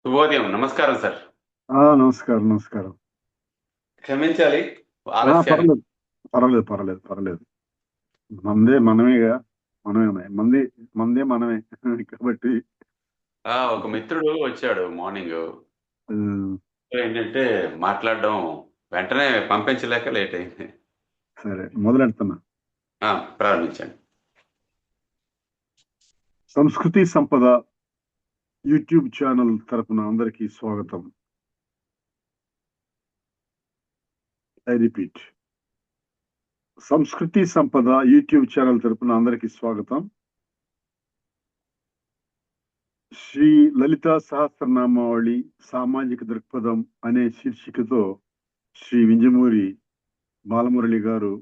శుభోదయం. నమస్కారం సార్. నమస్కారం నమస్కారం. క్షమించాలి ఆలస్యాన్ని. పర్లేదు పర్వాలేదు పర్వాలేదు పర్వాలేదు. మందే మనమేగా. మనమే మంది మందే మనమే కాబట్టి. ఒక మిత్రుడు వచ్చాడు మార్నింగు. ఉమ్, ఏంటంటే మాట్లాడడం వెంటనే పంపించలేక లేట్ అయింది. సరే మొదలెడుతున్నా. ప్రారంభించండి. సంస్కృతి సంపద యూట్యూబ్ ఛానల్ తరపున అందరికీ స్వాగతం. ఐ రిపీట్, సంస్కృతి సంపద యూట్యూబ్ ఛానల్ తరపున అందరికీ స్వాగతం. శ్రీ లలిత సహస్రనామావళి సామాజిక దృక్పథం అనే శీర్షికతో శ్రీ వింజమూరి బాలమురళి గారు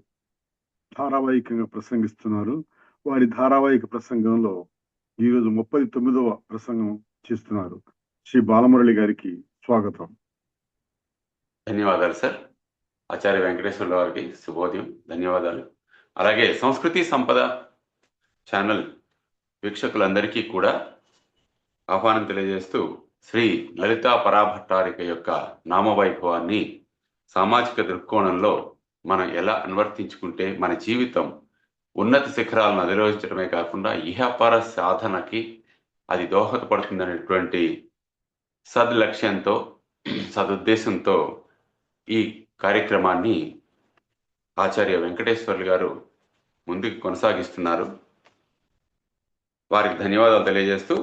ధారావాహికంగా ప్రసంగిస్తున్నారు. వారి ధారావాహిక ప్రసంగంలో ఈరోజు 39వ ప్రసంగం చేస్తున్నారు. శ్రీ బాలమురళి గారికి స్వాగతం. ధన్యవాదాలు సార్. ఆచార్య వెంకటేశ్వర్ల వారికి శుభోదయం, ధన్యవాదాలు. అలాగే సంస్కృతి సంపద ఛానల్ వీక్షకులందరికీ కూడా ఆహ్వానం తెలియజేస్తూ శ్రీ లలితా పరాభట్టారిక యొక్క నామవైభవాన్ని సామాజిక దృక్కోణంలో మనం ఎలా అనువర్తించుకుంటే మన జీవితం ఉన్నత శిఖరాలను అధిరోహించడమే కాకుండా ఇహపర సాధనకి అది దోహదపడుతుందనేటువంటి సద్లక్ష్యంతో సదుద్దేశంతో ఈ కార్యక్రమాన్ని ఆచార్య వెంకటేశ్వర్లు గారు ముందుకు కొనసాగిస్తున్నారు. వారికి ధన్యవాదాలు తెలియజేస్తూ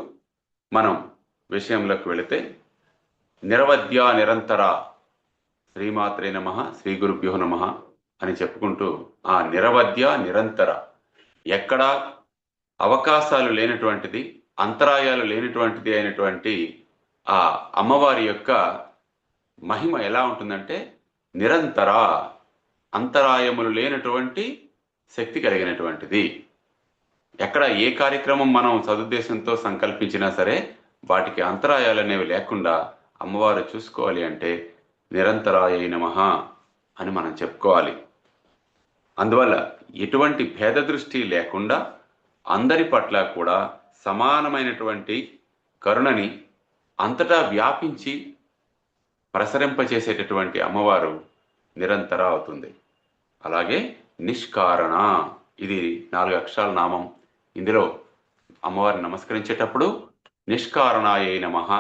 మనం విషయంలోకి వెళితే, నిరవధ్య నిరంతర శ్రీమాత్రే నమః శ్రీ గురుభ్యో నమః అని చెప్పుకుంటూ ఆ నిరవధ్య నిరంతర, ఎక్కడా అవకాశాలు లేనటువంటిది, అంతరాయాలు లేనటువంటిది అయినటువంటి ఆ అమ్మవారి యొక్క మహిమ ఎలా ఉంటుందంటే నిరంతర, అంతరాయములు లేనటువంటి శక్తి కలిగినటువంటిది. ఎక్కడ ఏ కార్యక్రమం మనం సదుద్దేశంతో సంకల్పించినా సరే వాటికి అంతరాయాలు అనేవి లేకుండా అమ్మవారు చూసుకోవాలి అంటే నిరంతరాయ నమః అని మనం చెప్పుకోవాలి. అందువల్ల ఎటువంటి భేద దృష్టి లేకుండా అందరి పట్ల కూడా సమానమైనటువంటి కరుణని అంతటా వ్యాపించి ప్రసరింపచేసేటటువంటి అమ్మవారు నిరంతర అవుతుంది. అలాగే నిష్కారణ, ఇది 4 అక్షరాల నామం. ఇందులో అమ్మవారిని నమస్కరించేటప్పుడు నిష్కారణాయ నమః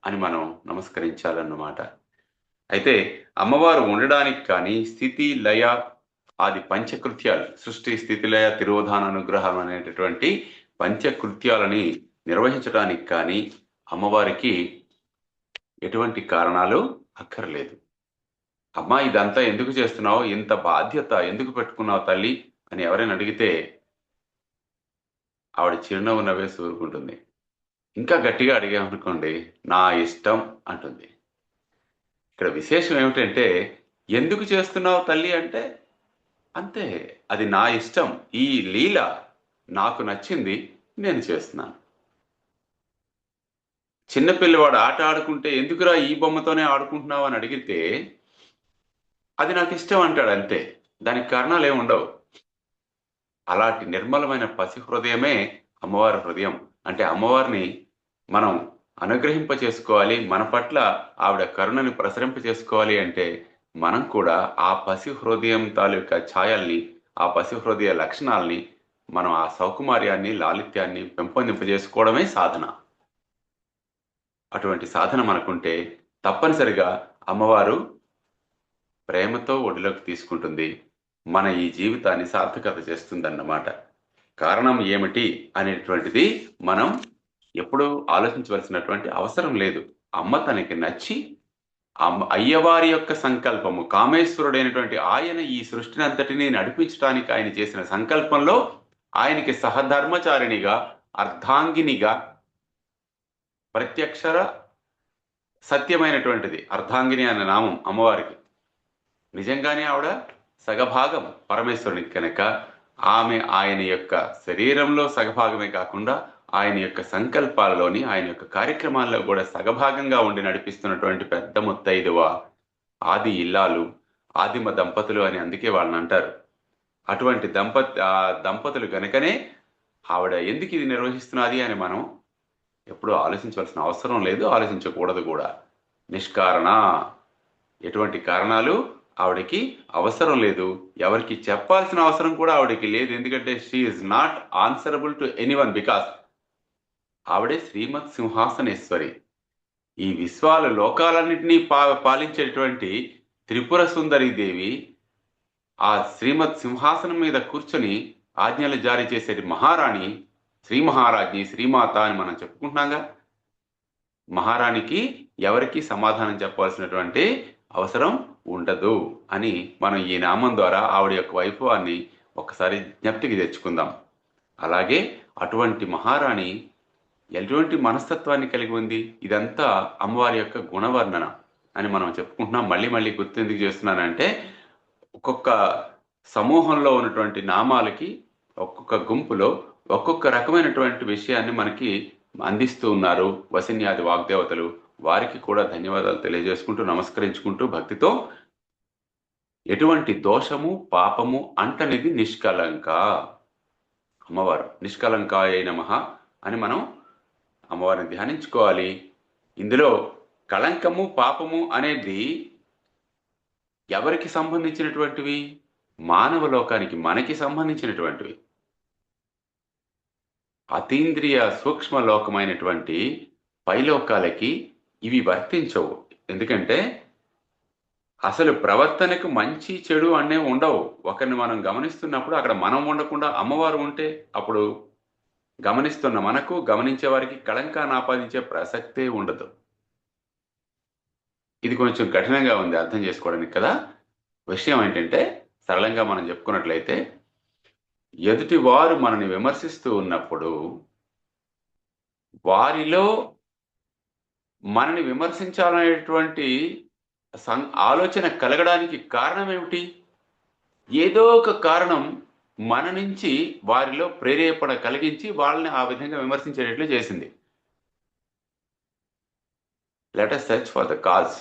అని మనం నమస్కరించాలన్నమాట. అయితే అమ్మవారు ఉండడానికి కానీ స్థితి లయ ఆది పంచకృత్యాలు, సృష్టి స్థితి లయ తిరోధాన అనుగ్రహం అనేటటువంటి పంచకృత్యాలని నిర్వహించడానికి కానీ అమ్మవారికి ఎటువంటి కారణాలు అక్కర్లేదు. అమ్మా ఇదంతా ఎందుకు చేస్తున్నావు, ఇంత బాధ్యత ఎందుకు పెట్టుకున్నావు తల్లి అని ఎవరైనా అడిగితే ఆవిడ చిరునవ్వు నవ్వేసి ఊరుకుంటుంది. ఇంకా గట్టిగా అడిగామనుకోండి, నా ఇష్టం అంటుంది. ఇక్కడ విశేషం ఏమిటంటే, ఎందుకు చేస్తున్నావు తల్లి అంటే అంతే, అది నా ఇష్టం, ఈ లీల నాకు నచ్చింది, నేను చేస్తున్నాను. చిన్నపిల్లవాడు ఆట ఆడుకుంటే ఎందుకురా ఈ బొమ్మతోనే ఆడుకుంటున్నావు అని అడిగితే అది నాకు ఇష్టం అంటాడు అంతే, దానికి కారణాలు ఏమి ఉండవు. అలాంటి నిర్మలమైన పసి హృదయమే అమ్మవారి హృదయం. అంటే అమ్మవారిని మనం అనుగ్రహింప చేసుకోవాలి, మన పట్ల ఆవిడ కరుణని ప్రసరింప చేసుకోవాలి అంటే మనం కూడా ఆ పసి హృదయం తాలూకా ఛాయల్ని, ఆ పసి హృదయ లక్షణాలని, మనం ఆ సౌకుమార్యాన్ని లాలిత్యాన్ని పెంపొందింపజేసుకోవడమే సాధన. అటువంటి సాధన మనకుంటే తప్పనిసరిగా అమ్మవారు ప్రేమతో ఒడిలోకి తీసుకుంటుంది, మన ఈ జీవితాన్ని సార్థకత చేస్తుందన్నమాట. కారణం ఏమిటి అనేటువంటిది మనం ఎప్పుడూ ఆలోచించవలసినటువంటి అవసరం లేదు. అమ్మ తనకి నచ్చి అయ్యవారి యొక్క సంకల్పము, కామేశ్వరుడైనటువంటి ఆయన ఈ సృష్టిని అంతటినీ నడిపించడానికి ఆయన చేసిన సంకల్పంలో ఆయనకి సహధర్మచారిణిగా, అర్ధాంగినిగా, ప్రత్యక్షర సత్యమైనటువంటిది అర్ధాంగిని అనే నామం అమ్మవారికి. నిజంగానే ఆవిడ సగభాగం పరమేశ్వరునికి కనుక ఆమె ఆయన యొక్క శరీరంలో సగభాగమే కాకుండా ఆయన యొక్క సంకల్పాలలోని, ఆయన యొక్క కార్యక్రమాల్లో కూడా సగభాగంగా ఉండి నడిపిస్తున్నటువంటి పెద్ద ముత్తైదువ, ఆది ఇల్లాలు, ఆదిమ దంపతులు అని అందుకే వాళ్ళని అంటారు. అటువంటి దంపతులు కనుకనే ఆవిడ ఎందుకు ఇది నిర్వహిస్తున్నది అని మనం ఎప్పుడూ ఆలోచించవలసిన అవసరం లేదు, ఆలోచించకూడదు కూడా. నిష్కారణ, ఎటువంటి కారణాలు ఆవిడకి అవసరం లేదు, ఎవరికి చెప్పాల్సిన అవసరం కూడా ఆవిడకి లేదు. ఎందుకంటే she is not answerable to anyone, because ఆవిడే శ్రీమత్ సింహాసనేశ్వరి. ఈ విశ్వాల లోకాలన్నింటినీ పాలించేటువంటి త్రిపుర సుందరి దేవి ఆ శ్రీమత్ సింహాసనం మీద కూర్చొని ఆజ్ఞలు జారీ చేసేది మహారాణి, శ్రీ మహారాజ్ని, శ్రీమాత అని మనం చెప్పుకుంటున్నాగా. మహారాణికి ఎవరికి సమాధానం చెప్పాల్సినటువంటి అవసరం ఉండదు అని మనం ఈ నామం ద్వారా ఆవిడ యొక్క వైభవాన్ని ఒకసారి జ్ఞప్తికి తెచ్చుకుందాం. అలాగే అటువంటి మహారాణి ఎటువంటి మనస్తత్వాన్ని కలిగి ఉంది, ఇదంతా అమ్మవారి యొక్క గుణవర్ణన అని మనం చెప్పుకుంటున్నాం. మళ్ళీ మళ్ళీ గుర్తెందుకు చేస్తున్నానంటే, ఒక్కొక్క సమూహంలో ఉన్నటువంటి నామాలకి, ఒక్కొక్క గుంపులో ఒక్కొక్క రకమైనటువంటి విషయాన్ని మనకి అందిస్తూ ఉన్నారు వసిన్యాది వాగ్దేవతలు. వారికి కూడా ధన్యవాదాలు తెలియజేసుకుంటూ, నమస్కరించుకుంటూ భక్తితో, ఎటువంటి దోషము పాపము అంటనిది నిష్కలంక అమ్మవారు. నిష్కలంకాయ నమః అని మనం అమ్మవారిని ధ్యానించుకోవాలి. ఇందులో కళంకము పాపము అనేది ఎవరికి సంబంధించినటువంటివి? మానవ లోకానికి, మనకి సంబంధించినటువంటివి. అతీంద్రియ సూక్ష్మ లోకమైనటువంటి పైలోకాలకి ఇవి వర్తించవు. ఎందుకంటే అసలు ప్రవర్తనకు మంచి చెడు అనే ఉండవు. ఒకరిని మనం గమనిస్తున్నప్పుడు అక్కడ మనం ఉండకుండా అమ్మవారు ఉంటే అప్పుడు గమనిస్తున్న మనకు, గమనించే వారికి కళంకాన్ని ఆపాదించే ప్రసక్తే ఉండదు. ఇది కొంచెం కఠినంగా ఉంది అర్థం చేసుకోవడానికి కదా. విషయం ఏంటంటే, సరళంగా మనం చెప్పుకున్నట్లయితే, ఎదుటి వారు మనని విమర్శిస్తూ ఉన్నప్పుడు వారిలో మనని విమర్శించాలనేటువంటి ఆలోచన కలగడానికి కారణం ఏమిటి? ఏదో ఒక కారణం మన నుంచి వారిలో ప్రేరేపణ కలిగించి వాళ్ళని ఆ విధంగా విమర్శించేటట్లు చేసింది. Let us search for the cause,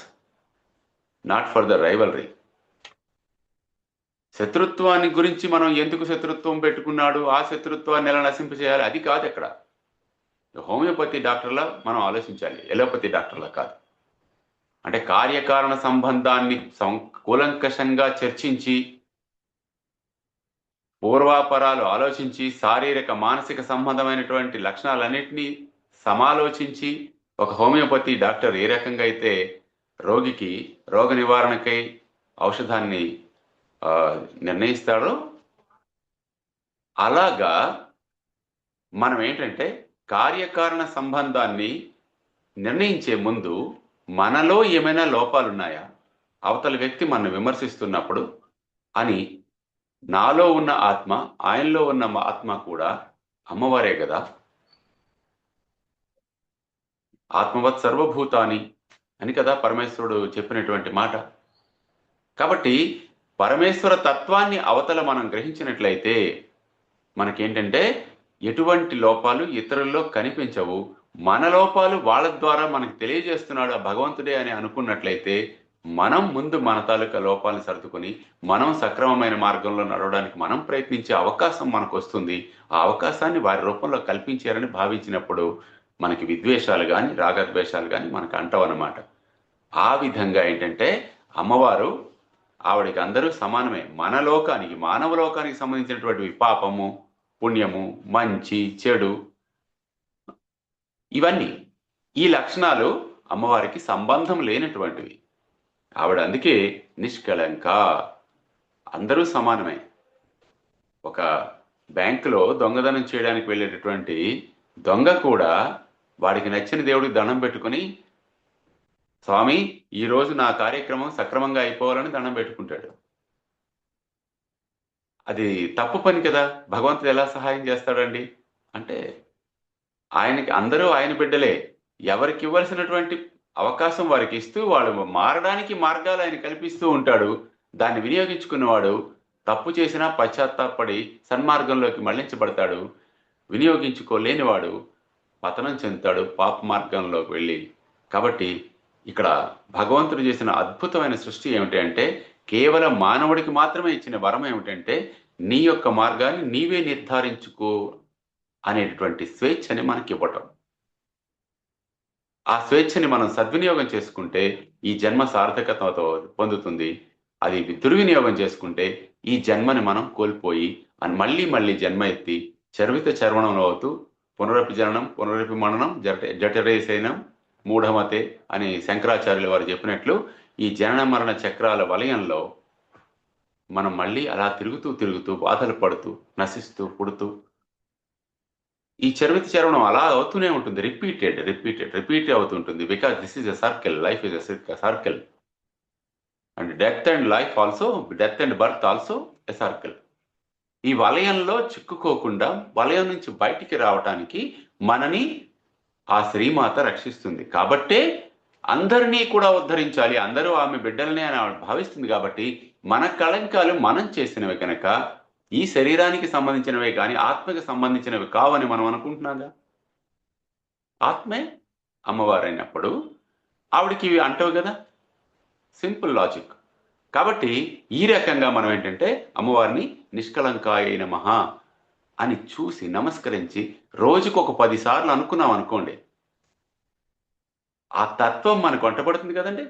not for the rivalry. శత్రుత్వాన్ని గురించి మనం ఎందుకు శత్రుత్వం పెట్టుకున్నాడు, ఆ శత్రుత్వాన్ని ఎలా నశింపచేయాలి, అది కాదు. ఎక్కడ హోమియోపతి డాక్టర్లా మనం ఆలోచించాలి, ఎలోపతి డాక్టర్లా కాదు. అంటే కార్యకారణ సంబంధాన్ని కూలంకషంగా చర్చించి, పూర్వాపరాలు ఆలోచించి, శారీరక మానసిక సంబంధమైనటువంటి లక్షణాలన్నింటినీ సమాలోచించి ఒక హోమియోపతి డాక్టర్ ఏ రకంగా అయితే రోగికి రోగ నివారణకై ఔషధాన్ని నిర్ణయిస్తాడో, అలాగా మనం ఏంటంటే కార్యకారణ సంబంధాన్ని నిర్ణయించే ముందు మనలో ఏమైనా లోపాలున్నాయా, అవతల వ్యక్తి మనల్ని విమర్శిస్తున్నప్పుడు అని, నాలో ఉన్న ఆత్మ, ఆయనలో ఉన్న ఆత్మ కూడా అమ్మవారే కదా. ఆత్మవత్ సర్వభూతాని అని కదా పరమేశ్వరుడు చెప్పినటువంటి మాట. కాబట్టి పరమేశ్వర తత్వాన్ని అవతల మనం గ్రహించినట్లయితే మనకేంటంటే ఎటువంటి లోపాలు ఇతరుల్లో కనిపించవు. మన లోపాలు వాళ్ళ ద్వారా మనకు తెలియజేస్తున్నాడు ఆ భగవంతుడే అని అనుకున్నట్లయితే, మనం ముందు మన తాలూకా లోపాలను సర్దుకొని మనం సక్రమమైన మార్గంలో నడవడానికి మనం ప్రయత్నించే అవకాశం మనకు వస్తుంది. ఆ అవకాశాన్ని వారి రూపంలో కల్పించారని భావించినప్పుడు మనకి విద్వేషాలు కానీ రాగద్వేషాలు కానీ మనకు అంటవన్నమాట. ఆ విధంగా ఏంటంటే అమ్మవారు, ఆవిడకి అందరూ సమానమే. మన లోకానికి, మానవ లోకానికి సంబంధించినటువంటి పాపము, పుణ్యము, మంచి, చెడు, ఇవన్నీ, ఈ లక్షణాలు అమ్మవారికి సంబంధం లేనటువంటివి. ఆవిడ అందుకే నిష్కళంక, అందరూ సమానమే. ఒక బ్యాంకులో దొంగతనం చేయడానికి వెళ్ళేటటువంటి దొంగ కూడా వాడికి నచ్చిన దేవుడికి దండం పెట్టుకుని, స్వామి ఈరోజు నా కార్యక్రమం సక్రమంగా అయిపోవాలని దండం పెట్టుకుంటాడు. అది తప్పు పని కదా. భగవంతుడు ఎలా సహాయం చేస్తాడండి అంటే, ఆయనకి అందరూ ఆయన బిడ్డలే. ఎవరికి ఇవ్వాల్సినటువంటి అవకాశం వారికి ఇస్తూ, వాళ్ళు మారడానికి మార్గాలు ఆయన కల్పిస్తూ ఉంటాడు. దాన్ని వినియోగించుకున్నవాడు తప్పు చేసినా పశ్చాత్తాపడి సన్మార్గంలోకి మళ్లించబడతాడు. వినియోగించుకోలేనివాడు పతనం చెందుతాడు పాప మార్గంలోకి వెళ్ళి. కాబట్టి ఇక్కడ భగవంతుడు చేసిన అద్భుతమైన సృష్టి ఏమిటి అంటే, కేవలం మానవుడికి మాత్రమే ఇచ్చిన వరం ఏమిటంటే, నీ యొక్క మార్గాన్ని నీవే నిర్ధారించుకో అనేటటువంటి స్వేచ్ఛని మనకి ఇవ్వటం. ఆ స్వేచ్ఛని మనం సద్వినియోగం చేసుకుంటే ఈ జన్మ సార్థకతతో పొందుతుంది. అది దుర్వినియోగం చేసుకుంటే ఈ జన్మని మనం కోల్పోయి అని మళ్ళీ మళ్ళీ జన్మ ఎత్తి చర్విత చర్వణంలో అవుతూ పునరపి జననం పునరపి మననం జఠరేశయనం మూఢమతే అని శంకరాచార్యుల వారు చెప్పినట్లు ఈ జనన మరణ చక్రాల వలయంలో మనం మళ్ళీ అలా తిరుగుతూ తిరుగుతూ బాధలు పడుతూ నశిస్తూ పుడుతూ ఈ చర్విత చర్వణం అలా అవుతూనే ఉంటుంది. రిపీట్ అవుతుంటుంది. Because this is a circle, life is a circle and death and life also, death and birth also a circle. ఈ వలయంలో చిక్కుకోకుండా వలయం నుంచి బయటికి రావటానికి మనని ఆ శ్రీమాత రక్షిస్తుంది. కాబట్టే అందరినీ కూడా ఉద్ధరించాలి, అందరూ ఆమె బిడ్డలనే అని ఆవిడ భావిస్తుంది. కాబట్టి మన కళంకాలు మనం చేసినవి కనుక ఈ శరీరానికి సంబంధించినవే కానీ ఆత్మకి సంబంధించినవి కావని మనం అనుకుంటున్నాగా. ఆత్మే అమ్మవారైనప్పుడు ఆవిడకి ఇవి అంటవు కదా, సింపుల్ లాజిక్. కాబట్టి ఈ రకంగా మనం ఏంటంటే అమ్మవారిని నిష్కళంకాయ నమః అని చూసి నమస్కరించి రోజుకు ఒక 10 సార్లు అనుకున్నాం అనుకోండి, ఆ తత్వం మనకు వంటపడుతుంది కదండి.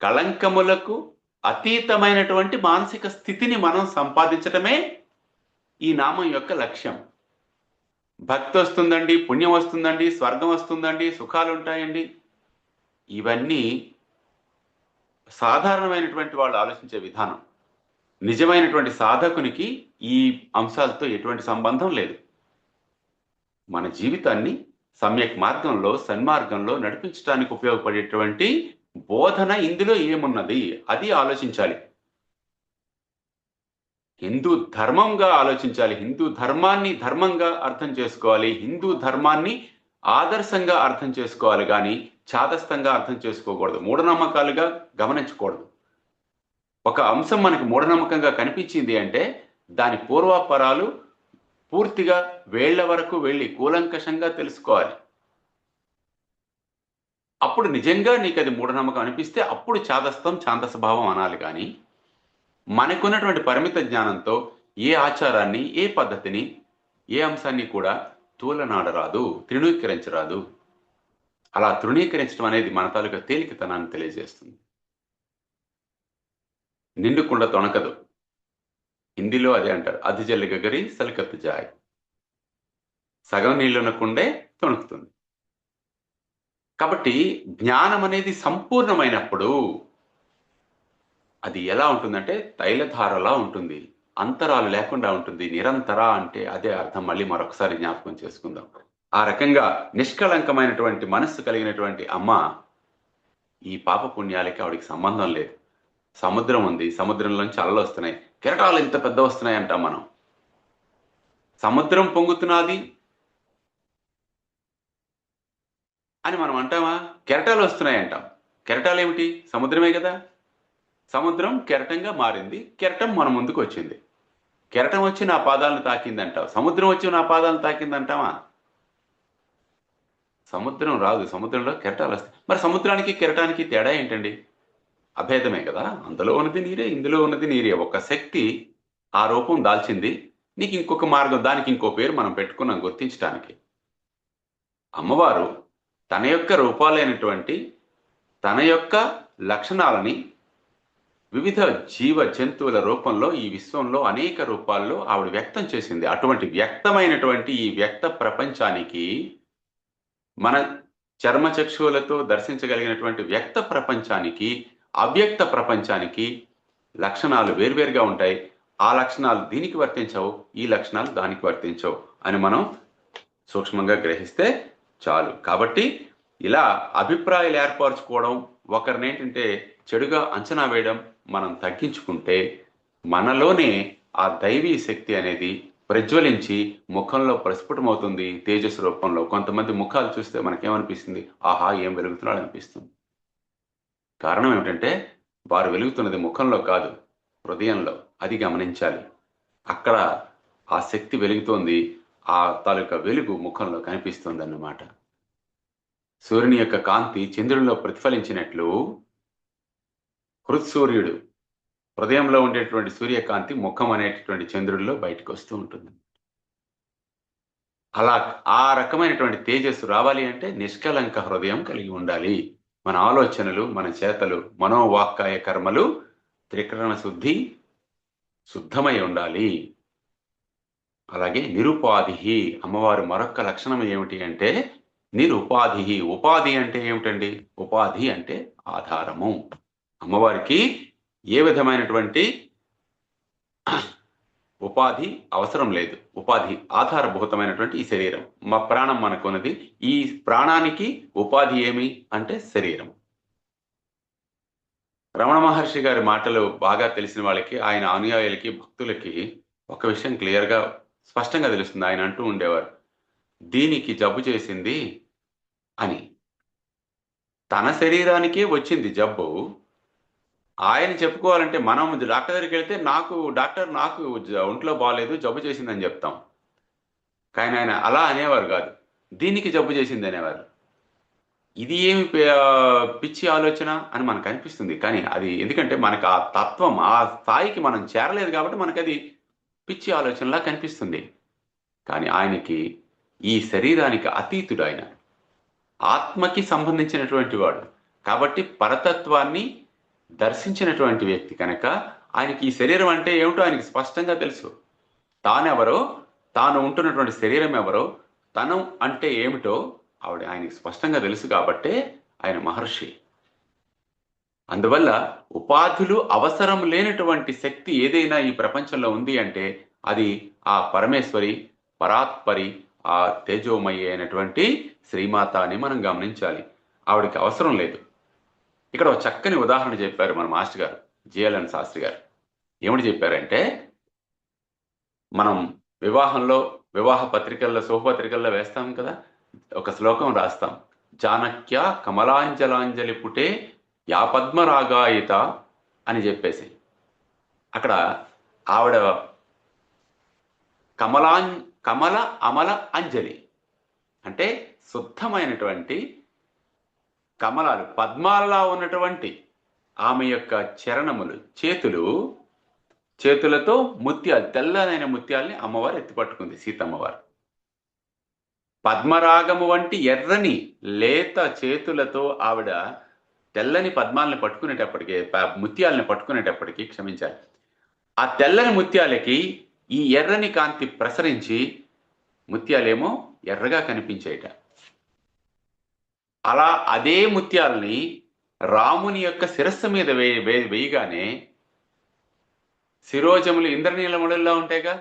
కళంకములకు అతీతమైనటువంటి మానసిక స్థితిని మనం సంపాదించటమే ఈ నామం యొక్క లక్ష్యం. భక్తి వస్తుందండి, పుణ్యం వస్తుందండి, స్వర్గం వస్తుందండి, సుఖాలు ఉంటాయండి, ఇవన్నీ సాధారణమైనటువంటి వాళ్ళు ఆలోచించే విధానం. నిజమైనటువంటి సాధకునికి ఈ అంశాలతో ఎటువంటి సంబంధం లేదు. మన జీవితాన్ని సమ్యక్ మార్గంలో సన్మార్గంలో నడిపించడానికి ఉపయోగపడేటువంటి బోధన ఇందులో ఏమున్నది అది ఆలోచించాలి. హిందూ ధర్మంగా ఆలోచించాలి. హిందూ ధర్మాన్ని ధర్మంగా అర్థం చేసుకోవాలి. హిందూ ధర్మాన్ని ఆదర్శంగా అర్థం చేసుకోవాలి, కానీ చాదస్తంగా అర్థం చేసుకోకూడదు, మూఢనమ్మకాలుగా గమనించకూడదు. ఒక అంశం మనకి మూఢనమ్మకంగా కనిపించింది అంటే దాని పూర్వాపరాలు పూర్తిగా వేళ్ల వరకు వెళ్ళి కూలంకషంగా తెలుసుకోవాలి. అప్పుడు నిజంగా నీకు అది మూఢనమ్మకం అనిపిస్తే అప్పుడు చాదస్తం ఛాందసభావం అనాలి. కానీ మనకున్నటువంటి పరిమిత జ్ఞానంతో ఏ ఆచారాన్ని, ఏ పద్ధతిని, ఏ అంశాన్ని కూడా తూలనాడరాదు, తృణీకరించరాదు. అలా తృణీకరించడం అనేది మన తాలూకా తేలికతనాన్ని తెలియజేస్తుంది. నిండుకుండ తొణకదు, హిందీలో అదే అంటారు, అధి జల్లి గగరి సలికత్తు జాయ్. సగం నీళ్ళున్న కుండే తొణుకుతుంది. కాబట్టి జ్ఞానం అనేది సంపూర్ణమైనప్పుడు అది ఎలా ఉంటుందంటే తైలధారలా ఉంటుంది, అంతరాలు లేకుండా ఉంటుంది. నిరంతర అంటే అదే అర్థం. మళ్ళీ మరొకసారి జ్ఞాపకం చేసుకుందాం. ఆ రకంగా నిష్కళంకమైనటువంటి మనస్సు కలిగినటువంటి అమ్మ, ఈ పాప పుణ్యాలకి ఆవిడికి సంబంధం లేదు. సముద్రం ఉంది, సముద్రంలోంచి అలలు వస్తున్నాయి, కెరటాలు ఇంత పెద్ద వస్తున్నాయి అంటాం మనం. సముద్రం పొంగుతున్నది అని మనం అంటామా? కెరటాలు వస్తున్నాయి అంటాం. కెరటాలు ఏమిటి? సముద్రమే కదా. సముద్రం కెరటంగా మారింది, కెరటం మన ముందుకు వచ్చింది. కెరటం వచ్చి నా పాదాలను తాకింది అంటావు, సముద్రం వచ్చి నా పాదాలను తాకింది అంటావా? సముద్రం రాదు, సముద్రంలో కెరటాలు వస్తాయి. మరి సముద్రానికి కెరటానికి తేడా ఏంటండి? అభేదమే కదా. అందులో ఉన్నది నీరే, ఇందులో ఉన్నది నీరే. ఒక శక్తి ఆ రూపం దాల్చింది, నీకు ఇంకొక మార్గం, దానికి ఇంకో పేరు మనం పెట్టుకున్నాం గుర్తించడానికి. అమ్మవారు తన యొక్క రూపాలైనటువంటి తన యొక్క లక్షణాలని వివిధ జీవ జంతువుల రూపంలో ఈ విశ్వంలో అనేక రూపాల్లో ఆవిడ వ్యక్తం చేసింది. అటువంటి వ్యక్తమైనటువంటి ఈ వ్యక్త ప్రపంచానికి, మన చర్మచక్షువులతో దర్శించగలిగినటువంటి వ్యక్త ప్రపంచానికి, అవ్యక్త ప్రపంచానికి లక్షణాలు వేర్వేరుగా ఉంటాయి. ఆ లక్షణాలు దీనికి వర్తించవు, ఈ లక్షణాలు దానికి వర్తించవు అని మనం సూక్ష్మంగా గ్రహిస్తే చాలు. కాబట్టి ఇలా అభిప్రాయాలు ఏర్పరచుకోవడం, ఒకరిని ఏంటంటే చెడుగా అంచనా వేయడం మనం తగ్గించుకుంటే మనలోనే ఆ దైవీ శక్తి అనేది ప్రజ్వలించి ముఖంలో ప్రస్ఫుటమవుతుంది తేజస్సు రూపంలో. కొంతమంది ముఖాలు చూస్తే మనకేమనిపిస్తుంది? ఆహా, ఏం వెలుగుతున్నాడు అనిపిస్తుంది. కారణం ఏమిటంటే వారు వెలుగుతున్నది ముఖంలో కాదు, హృదయంలో. అది గమనించాలి. అక్కడ ఆ శక్తి వెలుగుతోంది, ఆ తాలూకా వెలుగు ముఖంలో కనిపిస్తుంది అన్నమాట. సూర్యుని యొక్క కాంతి చంద్రునిలో ప్రతిఫలించినట్లు హృత్సూర్యుడు హృదయంలో ఉండేటువంటి సూర్యకాంతి ముఖం అనేటటువంటి చంద్రుడిలో బయటకు వస్తూ ఉంటుంది. అలా ఆ రకమైనటువంటి తేజస్సు రావాలి అంటే నిష్కలంక హృదయం కలిగి ఉండాలి. మన ఆలోచనలు, మన చేతలు, మనోవాక్కాయ కర్మలు త్రికరణ శుద్ధమై ఉండాలి. అలాగే నిరుపాధి, అమ్మవారి మరొక లక్షణం ఏమిటి అంటే నిరుపాధి. ఉపాధి అంటే ఏమిటండి? ఉపాధి అంటే ఆధారము. అమ్మవారికి ఏ విధమైనటువంటి ఉపాధి అవసరం లేదు. ఉపాధి ఆధారభూతమైనటువంటి ఈ శరీరం, మా ప్రాణం మనకున్నది. ఈ ప్రాణానికి ఉపాధి ఏమి అంటే శరీరం. రమణ మహర్షి గారి మాటలు బాగా తెలిసిన వాళ్ళకి, ఆయన అనుయాయులకి, భక్తులకి ఒక విషయం క్లియర్గా స్పష్టంగా తెలుస్తుంది. ఆయన అంటూ ఉండేవారు, దీనికి జబ్బు చేసింది అని. తన శరీరానికే వచ్చింది జబ్బు. ఆయన చెప్పుకోవాలంటే మనం డాక్టర్ దగ్గరికి వెళ్తే డాక్టర్ నాకు ఒంట్లో బాగాలేదు, జబ్బు చేసిందని చెప్తాం. కానీ ఆయన అలా అనేవారు కాదు, దీనికి జబ్బు చేసింది అనేవారు. ఇది ఏమి పిచ్చి ఆలోచన అని మనకు అనిపిస్తుంది. కానీ అది ఎందుకంటే మనకు ఆ తత్వం, ఆ స్థాయికి మనం చేరలేదు కాబట్టి మనకు అది పిచ్చి ఆలోచనలా కనిపిస్తుంది. కానీ ఆయనకి ఈ శరీరానికి అతీతుడు, ఆయన ఆత్మకి సంబంధించినటువంటి వాడు కాబట్టి పరతత్వాన్ని దర్శించినటువంటి వ్యక్తి కనుక ఆయనకి ఈ శరీరం అంటే ఏమిటో ఆయనకి స్పష్టంగా తెలుసు. తానెవరో, తాను ఉంటున్నటువంటి శరీరం ఎవరో, తను అంటే ఏమిటో ఆయనకి స్పష్టంగా తెలుసు కాబట్టే ఆయన మహర్షి. అందువల్ల ఉపాధులు అవసరం లేనటువంటి శక్తి ఏదైనా ఈ ప్రపంచంలో ఉంది అంటే అది ఆ పరమేశ్వరి, పరాత్పరి, ఆ తేజోమయి అయినటువంటి శ్రీమాత అని మనం గమనించాలి. ఆవిడకి అవసరం లేదు. ఇక్కడ ఒక చక్కని ఉదాహరణ చెప్పారు మన మాస్టర్ గారు, జిఎల్ఎన్ శాస్త్రి గారు. ఏమిటి చెప్పారంటే, మనం వివాహ పత్రికల్లో, శుభపత్రికల్లో వేస్తాం కదా, ఒక శ్లోకం రాస్తాం, జానక్య కమలాంజలాంజలి పుటే యా పద్మరాగాయిత అని చెప్పేసి. అక్కడ ఆవిడ కమల అమల అంజలి అంటే శుద్ధమైనటువంటి కమలాలు, పద్మాలలా ఉన్నటువంటి ఆమె యొక్క చరణములు, చేతులతో ముత్యాలు, తెల్లనైన ముత్యాల్ని అమ్మవారు ఎత్తిపట్టుకుంది, సీతమ్మవారు. పద్మరాగము వంటి ఎర్రని లేత చేతులతో ఆవిడ తెల్లని పద్మాలను పట్టుకునేటప్పటికీ, ముత్యాలను పట్టుకునేటప్పటికీ, క్షమించాలి, ఆ తెల్లని ముత్యాలకి ఈ ఎర్రని కాంతి ప్రసరించి ముత్యాలేమో ఎర్రగా కనిపించేట. అలా అదే ముత్యాలని రాముని యొక్క శిరస్సు మీద వేయగానే శిరోజములు ఇంద్రనీలమణుల్లా ఉంటాయిగా,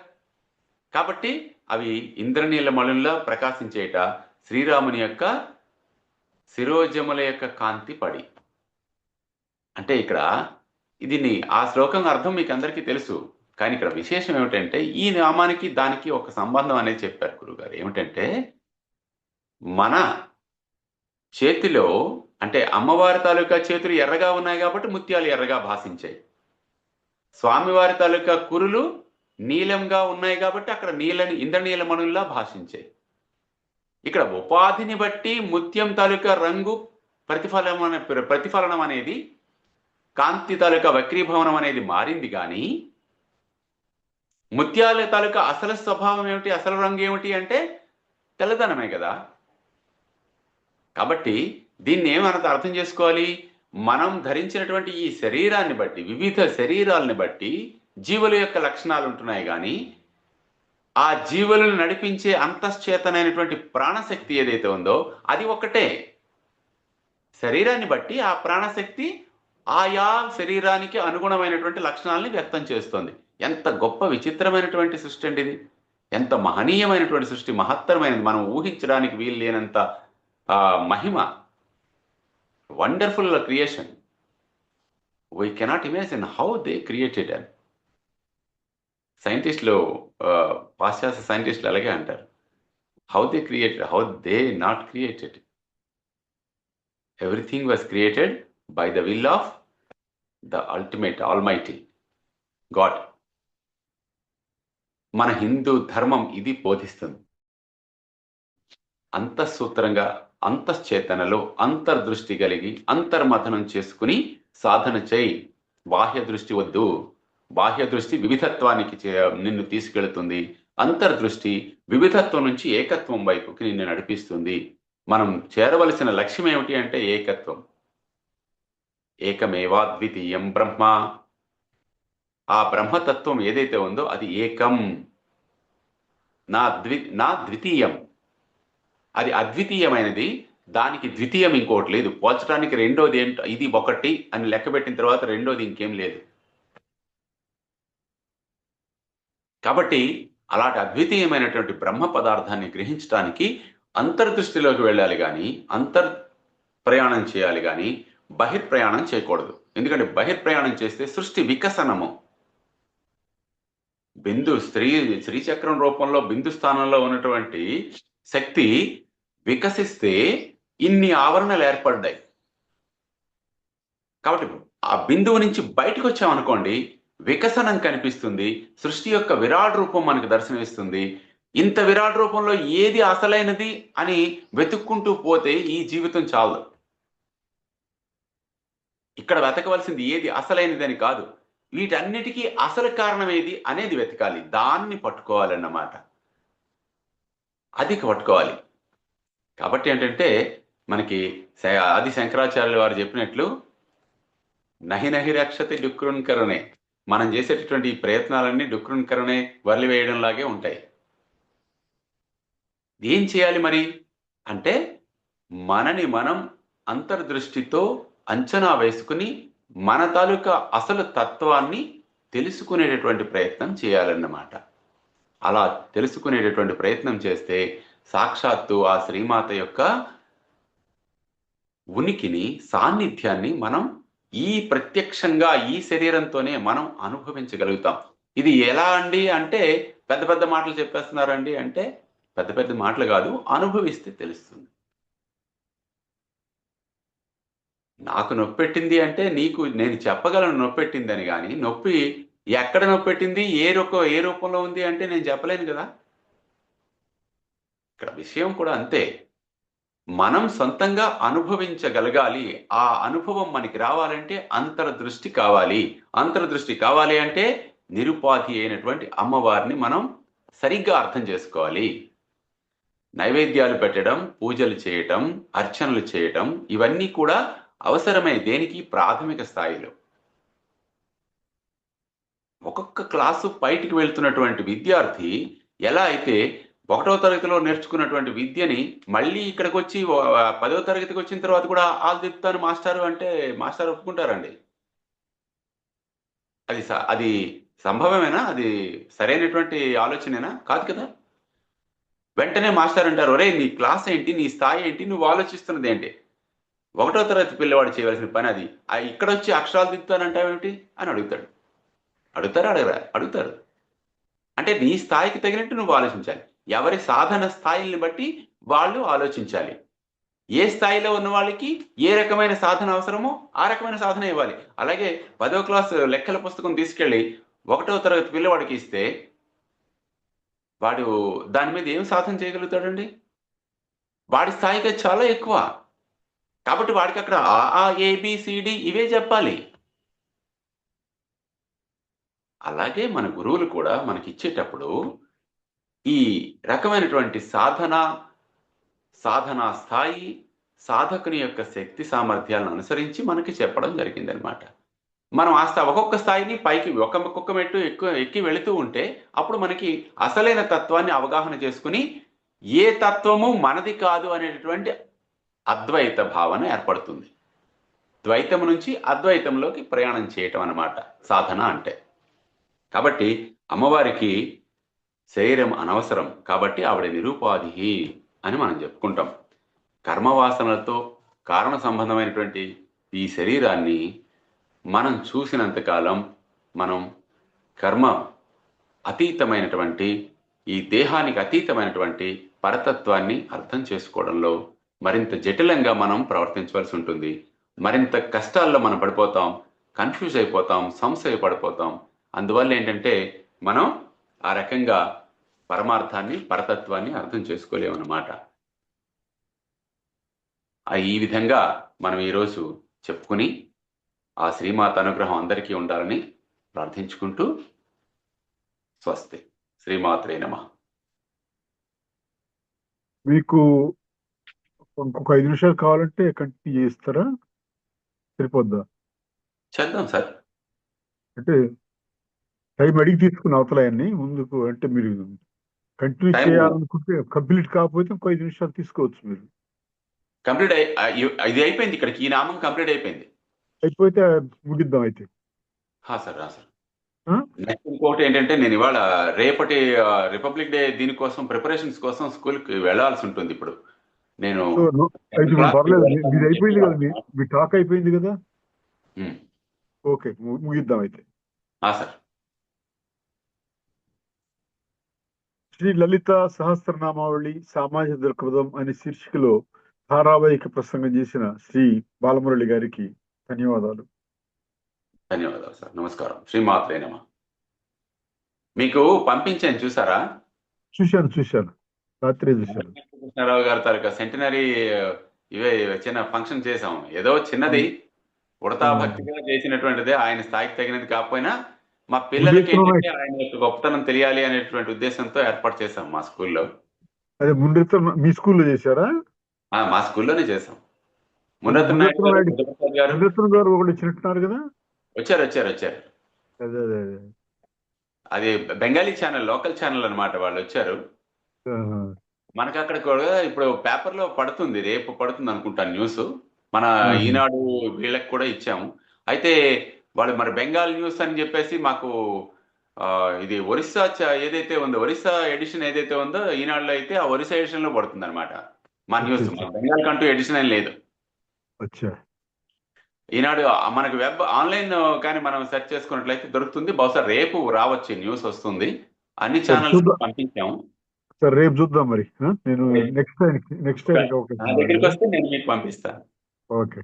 కాబట్టి అవి ఇంద్రనీలమణుల్లా ప్రకాశించేట శ్రీరాముని యొక్క శిరోజముల యొక్క కాంతి పడి. అంటే ఇక్కడ దీన్ని, ఆ శ్లోకం అర్థం మీకు అందరికీ తెలుసు. కానీ ఇక్కడ విశేషం ఏమిటంటే ఈ నామానికి దానికి ఒక సంబంధం అనేది చెప్పారు గురుగారు. ఏమిటంటే మన చేతిలో, అంటే అమ్మవారి తాలూకా చేతులు ఎర్రగా ఉన్నాయి కాబట్టి ముత్యాలు ఎర్రగా భాషించాయి. స్వామివారి తాలూకా కురులు నీలంగా ఉన్నాయి కాబట్టి అక్కడ ఇంద్రనీలమణుల్లా భాషించాయి. ఇక్కడ ఉపాధిని బట్టి ముత్యం తాలూకా రంగు ప్రతిఫలనం అనేది, కాంతి తాలూకా వక్రీభవనం అనేది మారింది. కానీ ముత్యాల తాలూకా అసలు స్వభావం ఏమిటి, అసలు రంగు ఏమిటి అంటే తెల్లదనమే కదా. కాబట్టి దీన్ని ఏమన్నది అర్థం చేసుకోవాలి, మనం ధరించినటువంటి ఈ శరీరాన్ని బట్టి, వివిధ శరీరాలని బట్టి జీవుల యొక్క లక్షణాలు ఉంటున్నాయి. కానీ ఆ జీవులను నడిపించే అంతశ్చేతనైనటువంటి ప్రాణశక్తి ఏదైతే ఉందో అది ఒక్కటే. శరీరాన్ని బట్టి ఆ ప్రాణశక్తి ఆయా శరీరానికి అనుగుణమైనటువంటి లక్షణాలని వ్యక్తం చేస్తుంది. ఎంత గొప్ప విచిత్రమైనటువంటి సృష్టి అండి ఇది, ఎంత మహనీయమైనటువంటి సృష్టి, మహత్తరమైనది, మనం ఊహించడానికి వీలు లేనంత మహిమ, wonderful creation. We cannot imagine how they created అని. సైంటిస్టులు, పాశ్చాత్య సైంటిస్టులు అలాగే అంటారు, how they created, how they not created. Everything was created by the will of the ultimate almighty God. మన హిందూ ధర్మం ఇది బోధిస్తుంది. అంతఃసూత్రంగా, అంతశ్చేతనలో అంతర్దృష్టి కలిగి అంతర్మథనం చేసుకుని సాధన చేయి. బాహ్య దృష్టి వద్దు. బాహ్య దృష్టి వివిధత్వానికి నిన్ను తీసుకెళ్తుంది, అంతర్దృష్టి వివిధత్వం నుంచి ఏకత్వం వైపుకి నిన్ను నడిపిస్తుంది. మనం చేరవలసిన లక్ష్యం ఏమిటి అంటే ఏకత్వం. ఏకమేవాద్వితీయం బ్రహ్మ. ఆ బ్రహ్మతత్వం ఏదైతే ఉందో అది ఏకం, నా ద్వితీయం. అది అద్వితీయమైనది. దానికి ద్వితీయం ఇంకోటి లేదు. పోల్చడానికి రెండోది ఏంటో, ఇది ఒకటి అని లెక్క పెట్టిన తర్వాత రెండోది ఇంకేం లేదు. కాబట్టి అలాంటి అద్వితీయమైనటువంటి బ్రహ్మ పదార్థాన్ని గ్రహించడానికి అంతర్దృష్టిలోకి వెళ్ళాలి కానీ ప్రయాణం చేయాలి కానీ బహిర్ప్రయాణం చేయకూడదు. ఎందుకంటే బహిర్ప్రయాణం చేస్తే సృష్టి వికసనము. శ్రీచక్రం రూపంలో బిందు స్థానంలో ఉన్నటువంటి శక్తి వికసిస్తే ఇన్ని ఆవరణలు ఏర్పడ్డాయి. కాబట్టి ఆ బిందువు నుంచి బయటకు వచ్చామనుకోండి, వికసనం కనిపిస్తుంది. సృష్టి యొక్క విరాట్ రూపం మనకు దర్శనమిస్తుంది. ఇంత విరాట్ రూపంలో ఏది అసలైనది అని వెతుక్కుంటూ పోతే ఈ జీవితం చాలు. ఇక్కడ వెతకవలసింది ఏది అసలైనది అని కాదు, వీటన్నిటికీ అసలు కారణం ఏది అనేది వెతకాలి. దాన్ని పట్టుకోవాలన్నమాట. అది పట్టుకోవాలి. కాబట్టి ఏంటంటే మనకి ఆది శంకరాచార్యుల వారు చెప్పినట్లు నహి నహి రక్షతి డుక్రున్కరణే. మనం చేసేటటువంటి ఈ ప్రయత్నాలన్నీ డుక్రున్కరణే, వరలి వేయడంలాగే ఉంటాయి. ఏం చేయాలి మరి అంటే మనని మనం అంతర్దృష్టితో అంచనా వేసుకుని మన తాలూకా అసలు తత్వాన్ని తెలుసుకునేటటువంటి ప్రయత్నం చేయాలన్నమాట. అలా తెలుసుకునేటటువంటి ప్రయత్నం చేస్తే సాక్షాత్తు ఆ శ్రీమాత యొక్క ఉనికిని, సాన్నిధ్యాన్ని మనం ఈ ప్రత్యక్షంగా ఈ శరీరంతోనే మనం అనుభవించగలుగుతాం. ఇది ఎలా అండి అంటే పెద్ద పెద్ద మాటలు చెప్పేస్తున్నారండి అంటే పెద్ద పెద్ద మాటలు కాదు, అనుభవిస్తే తెలుస్తుంది. నాకు నొప్పి పెట్టింది అంటే నేను చెప్పగలను నొప్పి పెట్టిందని, కానీ నొప్పి ఎక్కడ నొప్పి పెట్టింది, ఏ రూపంలో ఉంది అంటే నేను చెప్పలేను కదా. ఇక్కడ విషయం కూడా అంతే. మనం సొంతంగా అనుభవించగలగాలి. ఆ అనుభవం మనకి రావాలంటే అంతర్దృష్టి కావాలి. అంతర్దృష్టి కావాలి అంటే నిరుపాధి అయినటువంటి అమ్మవారిని మనం సరిగ్గా అర్థం చేసుకోవాలి. నైవేద్యాలు పెట్టడం, పూజలు చేయటం, అర్చనలు చేయటం ఇవన్నీ కూడా అవసరమే. దేనికి? ప్రాథమిక స్థాయిలో. ఒక్కొక్క క్లాసు బయటికి వెళ్తున్నటువంటి విద్యార్థి ఎలా అయితే 1వ తరగతిలో నేర్చుకున్నటువంటి విద్యని మళ్ళీ ఇక్కడికి వచ్చి 10వ తరగతికి వచ్చిన తర్వాత కూడా ఆలు తిప్పుతాను మాస్టారు అంటే మాస్టర్ ఒప్పుకుంటారండి? అది సంభవమేనా? అది సరైనటువంటి ఆలోచనేనా? కాదు కదా. వెంటనే మాస్టర్ అంటారు, ఒరే నీ క్లాస్ ఏంటి, నీ స్థాయి ఏంటి, నువ్వు ఆలోచిస్తున్నది ఏంటి? 1వ తరగతి పిల్లవాడు చేయవలసిన పని అది. ఇక్కడ వచ్చి అక్షరాలు దిద్దుతానంటావేమిటి అని అడుగుతాడు. అడగరా? అడుగుతారు. అంటే నీ స్థాయికి తగినట్టు నువ్వు ఆలోచించాలి. ఎవరి సాధన స్థాయిల్ని బట్టి వాళ్ళు ఆలోచించాలి. ఏ స్థాయిలో ఉన్న వాళ్ళకి ఏ రకమైన సాధన అవసరమో ఆ రకమైన సాధన ఇవ్వాలి. అలాగే 10వ క్లాసు లెక్కల పుస్తకం తీసుకెళ్ళి 1వ తరగతి పిల్లవాడికి ఇస్తే వాడు దాని మీద ఏం సాధన చేయగలుగుతాడండి? వాడి స్థాయికి చాలా ఎక్కువ. కాబట్టి వాడికి అక్కడ ABCD ఇవే చెప్పాలి. అలాగే మన గురువులు కూడా మనకి ఇచ్చేటప్పుడు ఈ రకమైనటువంటి సాధనా స్థాయి, సాధకుని యొక్క శక్తి సామర్థ్యాలను అనుసరించి మనకి చెప్పడం జరిగిందనమాట. మనం ఒక్కొక్క స్థాయిని పైకి ఒక్కొక్క మెట్టు ఎక్కి వెళుతూ ఉంటే అప్పుడు మనకి అసలైన తత్వాన్ని అవగాహన చేసుకుని ఏ తత్వము మనది కాదు అనేటటువంటి అద్వైత భావన ఏర్పడుతుంది. ద్వైతం నుంచి అద్వైతంలోకి ప్రయాణం చేయటం అన్నమాట సాధన అంటే. కాబట్టి అమ్మవారికి శరీరం అనవసరం. కాబట్టి ఆవిడ నిరుపాధి అని మనం చెప్పుకుంటాం. కర్మవాసనలతో కారణ సంబంధమైనటువంటి ఈ శరీరాన్ని మనం చూసినంతకాలం మనం కర్మ అతీతమైనటువంటి, ఈ దేహానికి అతీతమైనటువంటి పరతత్వాన్ని అర్థం చేసుకోవడంలో మరింత జటిలంగా మనం ప్రవర్తించవలసి ఉంటుంది. మరింత కష్టాల్లో మనం పడిపోతాం, కన్ఫ్యూజ్ అయిపోతాం, సంశయపడిపోతాం. అందువల్ల ఏంటంటే మనం ఆ రకంగా పరమార్థాన్ని, పరతత్వాన్ని అర్థం చేసుకోలేమన్నమాట. ఈ విధంగా మనం ఈరోజు చెప్పుకుని ఆ శ్రీమాత అనుగ్రహం అందరికీ ఉండాలని ప్రార్థించుకుంటూ స్వస్తి. శ్రీమాత్రే నమః. మీకు ఇంకొక 5 నిమిషాలు కావాలంటే కంటిన్యూ చేస్తారా? సరిపోద్దా? చేద్దాం సార్. అంటే టైం అడిగి తీసుకున్న అవతలయన్ని ముందుకు, అంటే మీరు కంటిన్యూ టైం చేయాలనుకుంటే కంప్లీట్ కాకపోతే ఇంకో 5 నిమిషాలు తీసుకోవచ్చు మీరు. కంప్లీట్ ఇది అయిపోయింది, ఇక్కడికి ఈ నామం కంప్లీట్ అయిపోయింది. అయిపోతే ముగిద్దాం అయితే. Sir sir. ఆ? నెక్స్ట్ ఇంకోటి ఏంటంటే, నేను ఇవాళ రేపటి రిపబ్లిక్ డే దీనికోసం ప్రిపరేషన్స్ కోసం స్కూల్కి వెళ్ళాల్సి ఉంటుంది ఇప్పుడు. నేను సో అయితే 10 ఇప్పుడు o'clock పర్లేదు, మీది వెళ్తానని చెప్పి అయిపోయింది కదా, వాళ్ళకి మీ టాక్ అయిపోయింది కదా. ఉమ్. ఓకే, ముగిద్దాం అయితే. సార్. శ్రీ లలిత సహస్రనామావళి సామాజిక దృక్పథం అనే శీర్షికలో ధారావాహిక ప్రసంగం చేసిన శ్రీ బాలమురళి గారికి ధన్యవాదాలు. ధన్యవాదాలు సార్. నమస్కారం. శ్రీమాత్రే నమః. మీకు పంపించాను, చూసారా? చూశాను, రాత్రి చూశాను. కృష్ణారావు గారి తాలూకా సెంటినరీ ఇవే చిన్న ఫంక్షన్ చేసాం. ఏదో చిన్నది ఉడతా భక్తిగా చేసినటువంటిదే, ఆయన స్థాయికి తగినది కాకపోయినా మా పిల్లలకి ఏంటంటే ఆయన యొక్క గొప్పతనం తెలియాలి అనేటువంటి ఉద్దేశంతో ఏర్పాటు చేశాం మా స్కూల్లో. అదే మున్రితం మీ స్కూల్లో చేశారా? మా స్కూల్లోనే చేసాం. మునరత్న గారు మున్రితం గారు ఒకటి వచ్చినట్టున్నారు కదా. వచ్చారు. అదే అదే అదే. అది బెంగాలీ ఛానల్, లోకల్ ఛానల్ అన్నమాట. వాళ్ళు వచ్చారు. ఆహా. మనకి అక్కడ కూడా ఇప్పుడు పేపర్లో పడుతుంది, రేపు పడుతుంది అనుకుంటాను న్యూస్. మన ఈనాడు వీళ్ళకి కూడా ఇచ్చాము. అయితే వాళ్ళు మరి బెంగాల్ న్యూస్ అని చెప్పేసి మాకు ఇది ఒరిస్సా ఏదైతే ఉందో, ఒరిస్సా ఎడిషన్ ఏదైతే ఉందో ఈనాడులో, అయితే ఆ ఒరిస్సా ఎడిషన్ లో పడుతుంది అనమాట మా న్యూస్. మన బెంగాల్ కంటూ ఎడిషన్ ఏం లేదు. ఈనాడు మనకి వెబ్ ఆన్లైన్ కానీ మనం సెర్చ్ చేసుకున్నట్లయితే దొరుకుతుంది. బహుశా రేపు రావచ్చు, న్యూస్ వస్తుంది. అన్ని ఛానల్స్ పంపించాము. రేపు చూద్దాం మరి. నేను నెక్స్ట్ టైం నా దగ్గరికి వస్తే నేను మీకు పంపిస్తాను. ఓకే.